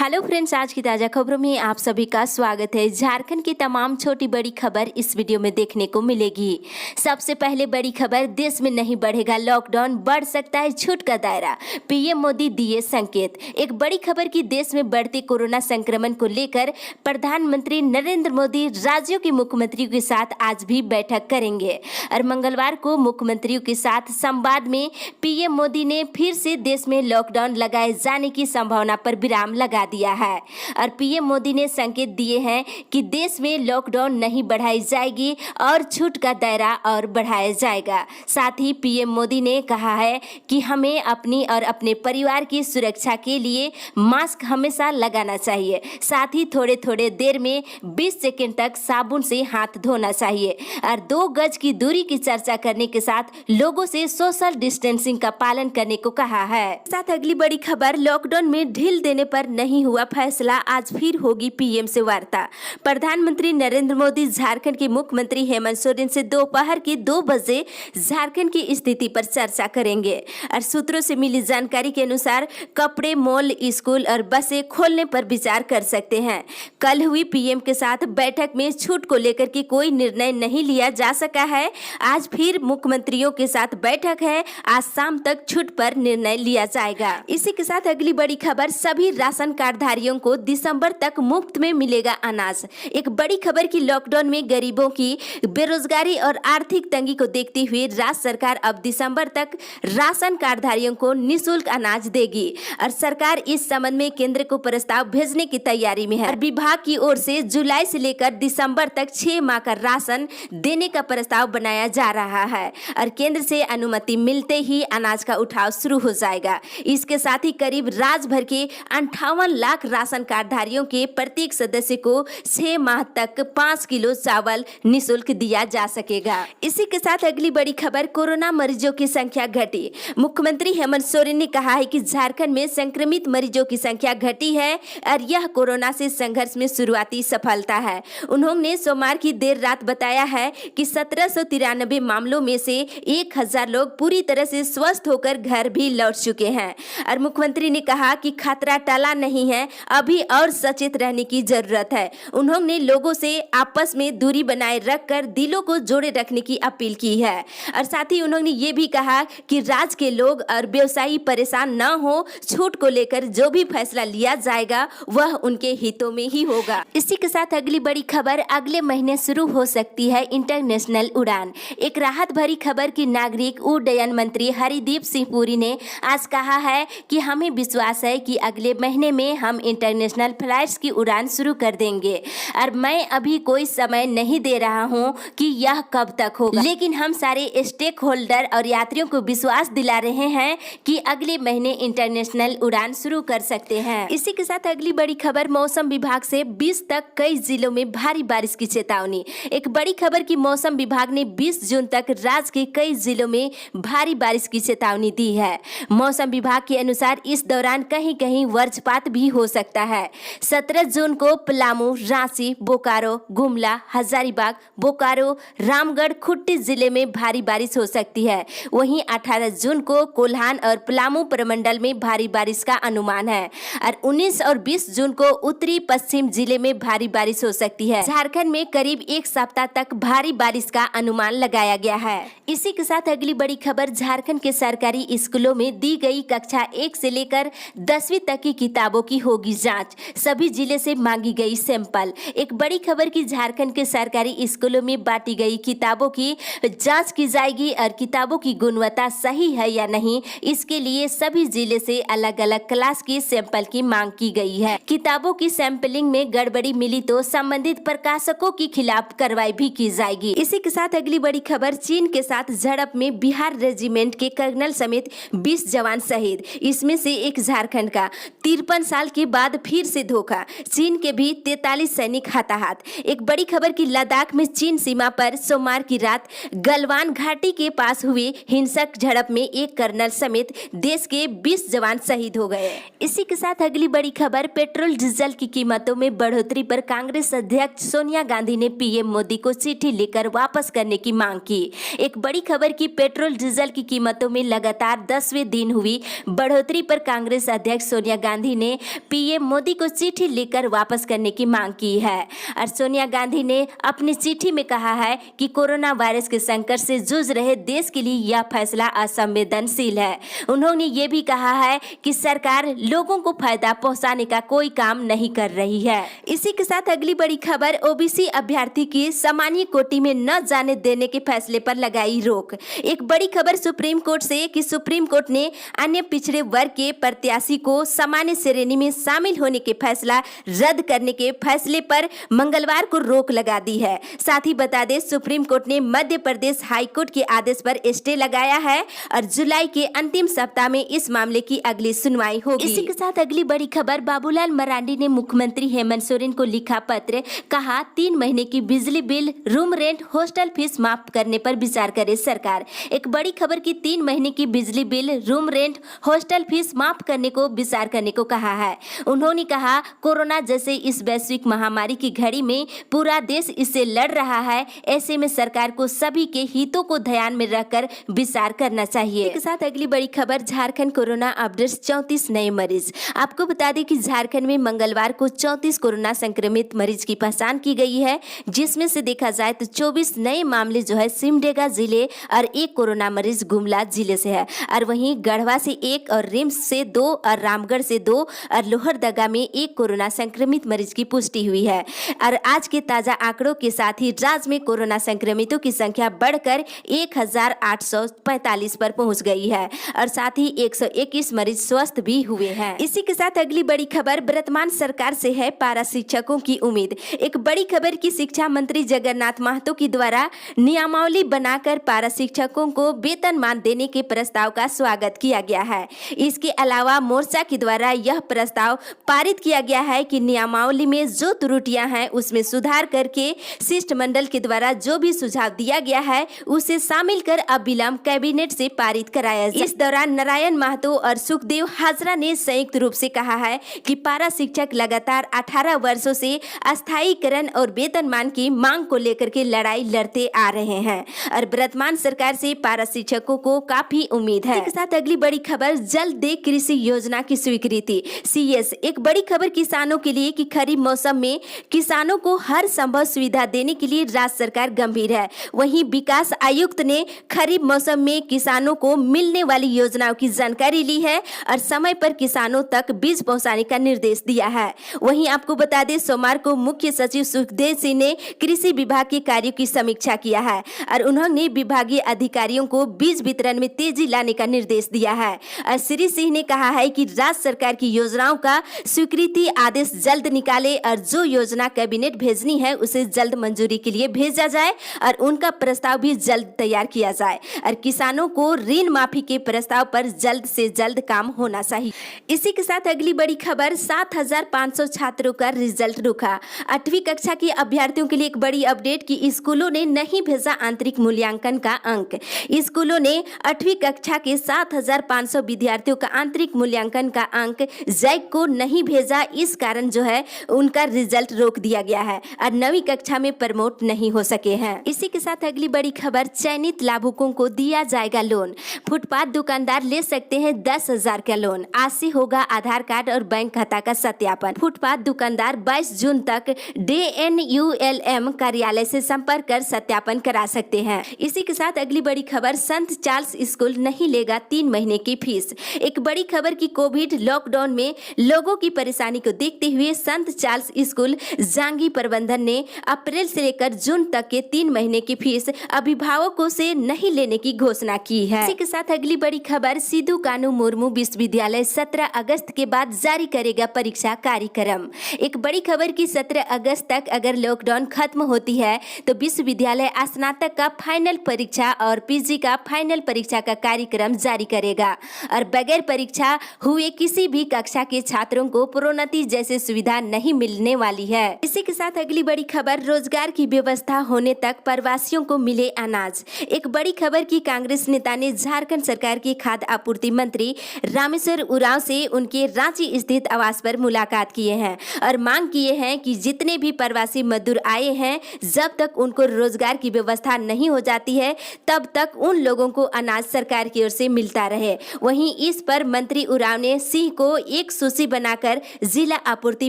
Hello friends, आज की ताज़ा खबरों में आप सभी का स्वागत है। झारखंड की तमाम छोटी बड़ी खबर इस वीडियो में देखने को मिलेगी। सबसे पहले बड़ी खबर, देश में नहीं बढ़ेगा लॉकडाउन, बढ़ सकता है छूट का दायरा, पीएम मोदी दिए संकेत। एक बड़ी खबर की देश में बढ़ते कोरोना संक्रमण को लेकर प्रधानमंत्री नरेंद्र मोदी राज्यों के मुख्यमंत्रियों के साथ आज भी बैठक करेंगे और मंगलवार को मुख्यमंत्रियों के साथ संवाद में पीएम मोदी ने फिर से देश में लॉकडाउन लगाए जाने की संभावना पर विराम लगा दिया है और पीएम मोदी ने संकेत दिए हैं कि देश में लॉकडाउन नहीं बढ़ाई जाएगी और छूट का दायरा और बढ़ाया जाएगा। साथ ही पीएम मोदी ने कहा है कि हमें अपनी और अपने परिवार की सुरक्षा के लिए मास्क हमेशा लगाना चाहिए। साथ ही थोड़े थोड़े देर में 20 सेकंड तक साबुन से हाथ धोना चाहिए और 2 गज की दूरी की चर्चा करने के साथ लोगों से सोशल डिस्टेंसिंग का पालन करने को कहा है। साथ अगली बड़ी खबर, लॉकडाउन में ढील देने पर नहीं हुआ फैसला, आज फिर होगी पीएम से वार्ता। प्रधानमंत्री नरेंद्र मोदी झारखंड के मुख्यमंत्री हेमंत सोरेन से दोपहर के 2 बजे झारखंड की स्थिति पर चर्चा करेंगे और सूत्रों से मिली जानकारी के अनुसार कपड़े, मॉल, स्कूल और बसें खोलने पर विचार कर सकते हैं। कल हुई पीएम के साथ बैठक में छूट को लेकर के कोई निर्णय नहीं लिया जा सका है। आज फिर मुख्यमंत्रियों के साथ बैठक है, आज शाम तक छूट पर निर्णय लिया जाएगा। इसी के साथ अगली बड़ी खबर, सभी राशन कार्डधारियों को दिसंबर तक मुफ्त में मिलेगा अनाज। एक बड़ी खबर की लॉकडाउन में गरीबों की बेरोजगारी और आर्थिक तंगी को देखते हुए राज्य सरकार अब दिसंबर तक राशन कार्डधारियों को निःशुल्क अनाज देगी और सरकार इस संबंध में केंद्र को प्रस्ताव भेजने की तैयारी में है और विभाग की ओर से जुलाई से लेकर दिसंबर तक 6 माह का राशन देने का प्रस्ताव बनाया जा रहा है और केंद्र से अनुमति मिलते ही अनाज का उठाव शुरू हो जाएगा। इसके साथ ही करीब राज्य भर के 58 लाख राशन कार्डधारियों के प्रत्येक सदस्य को 6 माह तक 5 किलो चावल निःशुल्क दिया जा सकेगा। इसी के साथ अगली बड़ी खबर, कोरोना मरीजों की संख्या घटी। मुख्यमंत्री हेमंत सोरेन ने कहा है कि झारखंड में संक्रमित मरीजों की संख्या घटी है और यह कोरोना से संघर्ष में शुरुआती सफलता है। उन्होंने सोमवार की देर रात बताया है कि 1793 मामलों में से 1000 लोग पूरी तरह से स्वस्थ होकर घर भी लौट चुके हैं और मुख्यमंत्री ने कहा कि खतरा टला नहीं है, अभी और सचेत रहने की जरूरत है। उन्होंने लोगों से आपस में दूरी बनाए रखकर दिलों को जोड़े रखने की अपील की है और साथ ही उन्होंने ये भी कहा कि राज्य के लोग और व्यवसायी परेशान न हो, छूट को लेकर जो भी फैसला लिया जाएगा वह उनके हितों में ही होगा। इसी के साथ अगली बड़ी खबर, अगले महीने शुरू हो सकती है इंटरनेशनल उड़ान। एक राहत भरी खबर की नागरिक उड्डयन मंत्री हरदीप सिंह पुरी ने आज कहा है कि हमें विश्वास है कि अगले महीने में हम इंटरनेशनल फ्लाइट्स की उड़ान शुरू कर देंगे और मैं अभी कोई समय नहीं दे रहा हूं कि यह कब तक होगा, लेकिन हम सारे स्टेक होल्डर और यात्रियों को विश्वास दिला रहे हैं कि अगले महीने इंटरनेशनल उड़ान शुरू कर सकते हैं। इसी के साथ अगली बड़ी खबर, मौसम विभाग से 20 तक कई जिलों में भारी बारिश की चेतावनी। एक बड़ी खबर की मौसम विभाग ने 20 जून तक राज्य के कई जिलों में भारी बारिश की चेतावनी दी है। मौसम विभाग के अनुसार इस दौरान कहीं कहीं वज्रपात भी हो सकता है। 17 जून को पलामू, रांची, बोकारो, गुमला, हजारीबाग, बोकारो, रामगढ़, खुट्टी जिले में भारी बारिश हो सकती है। वहीं 18 जून को कोल्हान और पलामू प्रमंडल में भारी बारिश का अनुमान है और 19 और 20 जून को उत्तरी पश्चिम जिले में भारी बारिश हो सकती है। झारखंड में करीब 1 सप्ताह तक भारी बारिश का अनुमान लगाया गया है। इसी के साथ अगली बड़ी खबर, झारखंड के सरकारी स्कूलों में दी गई कक्षा 1 से लेकर 10वीं तक की किताबों की होगी जांच, सभी जिले से मांगी गई सैंपल। एक बड़ी खबर की झारखंड के सरकारी स्कूलों में बांटी गई किताबों की जांच की जाएगी और किताबों की गुणवत्ता सही है या नहीं, इसके लिए सभी जिले से अलग अलग क्लास की सैंपल की मांग की गई है। किताबों की सैंपलिंग में गड़बड़ी मिली तो संबंधित प्रकाशकों के खिलाफ कार्रवाई भी की जाएगी। इसी के साथ अगली बड़ी खबर, चीन के साथ झड़प में बिहार रेजिमेंट के कर्नल समेत 20 जवान शहीद, इसमें से एक झारखंड का। 53 साल के बाद फिर से धोखा, चीन के भी 43 सैनिक हताहत। एक बड़ी खबर की लद्दाख में चीन सीमा पर सोमवार की रात गलवान घाटी के पास हुई हिंसक झड़प में एक कर्नल समेत देश के 20 जवान शहीद हो गए। इसी के साथ अगली बड़ी खबर, पेट्रोल डीजल की कीमतों में बढ़ोतरी पर कांग्रेस अध्यक्ष सोनिया गांधी ने पीएम मोदी को चिट्ठी लिखकर वापस करने की मांग की। एक बड़ी खबर की पेट्रोल डीजल की कीमतों में लगातार 10वें दिन हुई बढ़ोतरी पर कांग्रेस अध्यक्ष सोनिया गांधी ने पीएम मोदी को चिट्ठी लिखकर वापस करने की मांग की है। और सोनिया गांधी ने अपनी चिट्ठी में कहा है कि कोरोना वायरस के संकट से जूझ रहे देश के लिए यह फैसला असंवेदनशील है। उन्होंने ये भी कहा है कि सरकार लोगों को फायदा पहुंचाने का कोई काम नहीं कर रही है। इसी के साथ अगली बड़ी खबर, ओबीसी अभ्यर्थी की सामान्य कोटि में न जाने देने के फैसले पर लगाई रोक। एक बड़ी खबर सुप्रीम कोर्ट से कि सुप्रीम कोर्ट ने अन्य पिछड़े वर्ग के प्रत्याशी को सामान्य श्रेणी में शामिल होने के फैसला रद्द करने के फैसले पर मंगलवार को रोक लगा दी है। साथ ही बता दें, सुप्रीम कोर्ट ने मध्य प्रदेश हाई कोर्ट के आदेश पर स्टे लगाया है और जुलाई के अंतिम सप्ताह में इस मामले की अगली सुनवाई होगी। इसी के साथ अगली बड़ी खबर, बाबूलाल मरांडी ने मुख्यमंत्री हेमंत सोरेन को लिखा पत्र, कहा 3 महीने की बिजली bill, room rent, hostel fees माफ करने पर विचार करे सरकार। एक बड़ी खबर की 3 महीने की बिजली bill, room rent, hostel fees माफ करने को विचार करने को कहा है। उन्होंने कहा, कोरोना जैसे इस वैश्विक महामारी की घड़ी में पूरा देश इससे लड़ रहा है, ऐसे में सरकार को सभी के हितों को ध्यान में रखकर विचार करना चाहिए। इसके साथ अगली बड़ी खबर, झारखंड कोरोना अपडेट्स, 34 नए मरीज। आपको बता दें कि झारखंड में मंगलवार को 34 कोरोना संक्रमित मरीज की पहचान की गई है, जिसमें से देखा जाए तो 24 नए मामले जो है सिमडेगा जिले और 1 कोरोना मरीज गुमला जिले से है। और वहीं गढ़वा से 1 और रिम्स से 2 और रामगढ़ से 2 और लोहरदगा में 1 कोरोना संक्रमित मरीज की पुष्टि हुई है। और आज के ताजा आंकड़ों के साथ ही राज्य में कोरोना संक्रमितों की संख्या बढ़कर 1845 पर पहुंच गई है और साथ ही 121 मरीज स्वस्थ भी हुए हैं। इसी के साथ अगली बड़ी खबर, वर्तमान सरकार से है पारा शिक्षकों की उम्मीद। एक बड़ी खबर की शिक्षा मंत्री जगन्नाथ महतो की द्वारा नियमावली बनाकर पारा शिक्षकों को वेतनमान देने के प्रस्ताव का स्वागत किया गया है। इसके अलावा मोर्चा के द्वारा यह प्रस्ताव पारित किया गया है कि नियमावली में जो त्रुटियां हैं उसमें सुधार करके शिष्टमंडल के द्वारा जो भी सुझाव दिया गया है उसे शामिल कर अविलंब कैबिनेट से पारित कराया जाए। इस दौरान नारायण महतो और सुखदेव हाजरा ने संयुक्त रूप से कहा है कि पारा शिक्षक लगातार 18 वर्षों से अस्थायीकरण और वेतनमान की मांग को लेकर के लड़ाई लड़ते आ रहे हैं और वर्तमान सरकार से पारा शिक्षकों को काफी उम्मीद है। इसके साथ अगली बड़ी खबर, जल्द दे कृषि योजना की स्वीकृति। सीएस, एक बड़ी खबर किसानों के लिए कि खरीफ मौसम में किसानों को हर संभव सुविधा देने के लिए राज्य सरकार गंभीर है। वहीं विकास आयुक्त ने खरीफ मौसम में किसानों को मिलने वाली योजनाओं की जानकारी ली है और समय पर किसानों तक बीज पहुंचाने का निर्देश दिया है। वहीं आपको बता दें, सोमवार को मुख्य सचिव सुखदेव सिंह ने कृषि विभाग के कार्यों की समीक्षा किया है और उन्होंने विभागीय अधिकारियों को बीज वितरण में तेजी लाने का निर्देश दिया है। और श्री सिंह ने कहा है कि राज्य सरकार की योजनाओं का स्वीकृति आदेश जल्द निकाले और जो योजना कैबिनेट भेजनी है उसे जल्द मंजूरी के लिए भेजा जाए और उनका प्रस्ताव भी जल्द तैयार किया जाए और किसानों को ऋण माफी के प्रस्ताव पर जल्द से जल्द काम होना चाहिए। इसी के साथ अगली बड़ी खबर, 7,500 छात्रों का रिजल्ट रुका। 8वीं कक्षा के अभ्यर्थियों के लिए एक बड़ी अपडेट की स्कूलों ने नहीं भेजा आंतरिक मूल्यांकन का अंक। स्कूलों ने 8वीं कक्षा के 7,500 विद्यार्थियों का आंतरिक मूल्यांकन का अंक जैक को नहीं भेजा। इस कारण जो है उनका रिजल्ट रोक दिया गया है और 9वीं कक्षा में प्रमोट नहीं हो सके हैं। इसी के साथ अगली बड़ी खबर, चयनित लाभुकों को दिया जाएगा लोन। फुटपाथ दुकानदार ले सकते हैं 10,000 का लोन। आज से होगा आधार कार्ड और बैंक खाता का सत्यापन। फुटपाथ दुकानदार 22 जून तक DNULM कार्यालय से संपर्क कर सत्यापन करा सकते हैं। इसी के साथ अगली बड़ी खबर, संत चार्ल्स स्कूल नहीं लेगा 3 महीने की फीस। एक बड़ी खबर की कोविड लॉकडाउन में लोगों की परेशानी को देखते हुए संत चार्ल्स स्कूल जांगी प्रबंधन ने अप्रैल से लेकर जून तक के 3 महीने की फीस अभिभावकों से नहीं लेने की घोषणा की है। इसी के साथ अगली बड़ी खबर, सिधु कानू मुर्मू विश्वविद्यालय 17 अगस्त के बाद जारी करेगा परीक्षा कार्यक्रम। एक बड़ी खबर की 17 अगस्त तक अगर लॉकडाउन खत्म होती है तो विश्वविद्यालय स्नातक का फाइनल परीक्षा और पीजी का फाइनल परीक्षा का कार्यक्रम जारी करेगा और बगैर परीक्षा हुए किसी भी कक्षा के छात्रों को प्रोन्नति जैसे सुविधा नहीं मिलने वाली है। इसी के साथ अगली बड़ी खबर, रोजगार की व्यवस्था होने तक प्रवासियों को मिले अनाज। एक बड़ी खबर की कांग्रेस नेता ने झारखंड सरकार के खाद्य आपूर्ति मंत्री रामेश्वर उरांव से उनके रांची स्थित आवास पर मुलाकात किए हैं और मांग किए हैं कि जितने भी प्रवासी मजदूर आए हैं जब तक उनको रोजगार की व्यवस्था नहीं हो जाती है तब तक उन लोगों को अनाज सरकार की ओर से मिलता रहे। वहीं इस पर मंत्री उरांव ने सिंह को 100 सूची बनाकर जिला आपूर्ति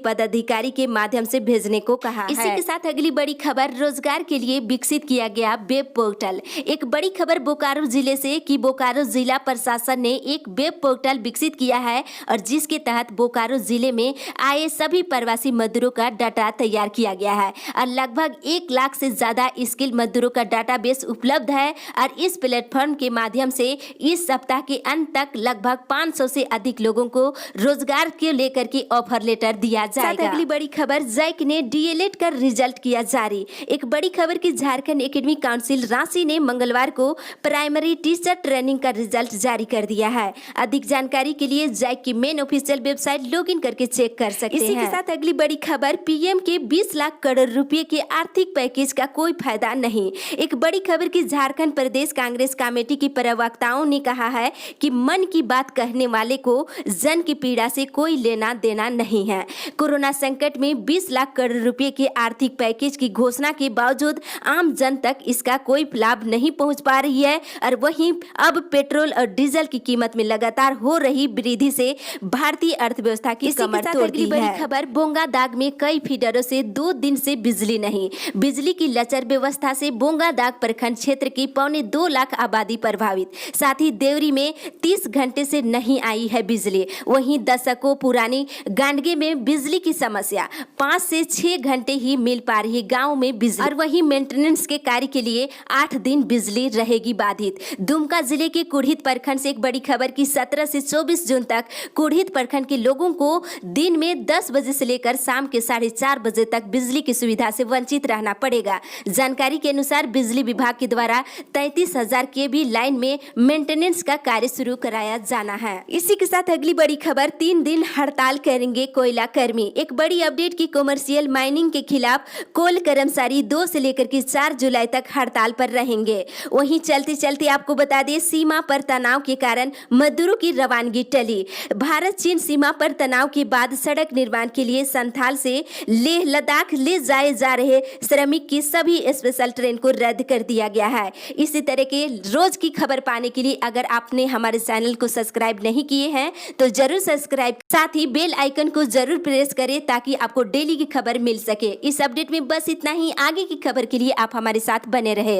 पदाधिकारी के माध्यम से भेजने को कहा है। इसी के साथ अगली बड़ी खबर, रोजगार के लिए विकसित किया गया वेब पोर्टल। एक बड़ी खबर बोकारो जिले से कि बोकारो जिला प्रशासन ने एक वेब पोर्टल विकसित किया है और जिसके तहत बोकारो जिले में आए सभी प्रवासी मजदूरों का डाटा तैयार किया गया है और लगभग 1 लाख से ज्यादा स्किल मजदूरों का डाटाबेस उपलब्ध है और इस प्लेटफॉर्म के माध्यम से इस सप्ताह के अंत तक लगभग 500 से अधिक लोगों को रोजगार के लेकर के ऑफर लेटर दिया जाएगा। अगली बड़ी खबर, जैक ने डीएलएड का रिजल्ट किया जारी। एक बड़ी खबर की झारखंड एकेडमिक काउंसिल रांची ने मंगलवार को प्राइमरी टीचर ट्रेनिंग का रिजल्ट जारी कर दिया है। अधिक जानकारी के लिए जैक की मेन ऑफिशियल वेबसाइट लॉगिन करके चेक कर सकते हैं। इसी के साथ अगली बड़ी खबर, पीएम के 20 लाख करोड़ रुपए के आर्थिक पैकेज का कोई फायदा नहीं। एक बड़ी खबर की झारखंड प्रदेश कांग्रेस कमेटी की प्रवक्ताओं ने कहा है कि मन की बात कहने वाले को जन की पीड़ा से कोई लेना देना नहीं है। कोरोना संकट में 20 लाख करोड़ रुपए के आर्थिक पैकेज की घोषणा के बावजूद आम जन तक इसका कोई लाभ नहीं पहुंच पा रही है और वहीं अब पेट्रोल और डीजल की कीमत में लगातार हो रही वृद्धि से भारतीय अर्थव्यवस्था की कमर तोड़ दी है। बड़ी खबर, बोंगादाग में कई फीडरों से 2 दिन से बिजली नहीं। बिजली की लचर व्यवस्था से बोंगादाग प्रखंड क्षेत्र की 2.25 लाख आबादी प्रभावित। साथ ही देवरी में 30 घंटे से नहीं आई है बिजली। वहीं दशकों पुरानी गांडगे में बिजली की समस्या, 5 से 6 घंटे ही मिल पा रही गाँव में बिजली और वहीं मेंटेनेंस के कार्य के लिए 8 दिन बिजली रहेगी बाधित। दुमका जिले के कुढ़ित प्रखंड से एक बड़ी खबर की 17 से 24 जून तक कुढ़ित प्रखंड के लोगों को दिन में 10 बजे से लेकर शाम के 4:30 बजे तक बिजली की सुविधा से वंचित रहना पड़ेगा। जानकारी के अनुसार बिजली विभाग के द्वारा 33,000 केवी लाइन में मेंटेनेंस का कार्य शुरू कराया जाना है। इसी के साथ अगली बड़ी खबर, 3 दिन हड़ताल करेंगे कोयला कर्मी। एक बड़ी अपडेट की कमर्शियल माइनिंग के खिलाफ कोल कर्मचारी 2 से लेकर के 4 जुलाई तक हड़ताल पर रहेंगे। वहीं चलते चलते आपको बता दें, सीमा पर तनाव के कारण मजदूरों की रवानगी टली। भारत चीन सीमा पर तनाव के बाद सड़क निर्माण के लिए संथाल से लेह लद्दाख ले जाए जा रहे श्रमिक की सभी स्पेशल ट्रेन को रद्द कर दिया गया है। इसी तरह के रोज की खबर पाने के लिए अगर आपने हमारे चैनल को सब्सक्राइब नहीं किए हैं तो जरूर सब्सक्राइब, साथ ही बेल आइकन को जरूर प्रेस करें ताकि आपको डेली की खबर मिल सके। इस अपडेट में बस इतना ही। आगे की खबर के लिए आप हमारे साथ बने रहे।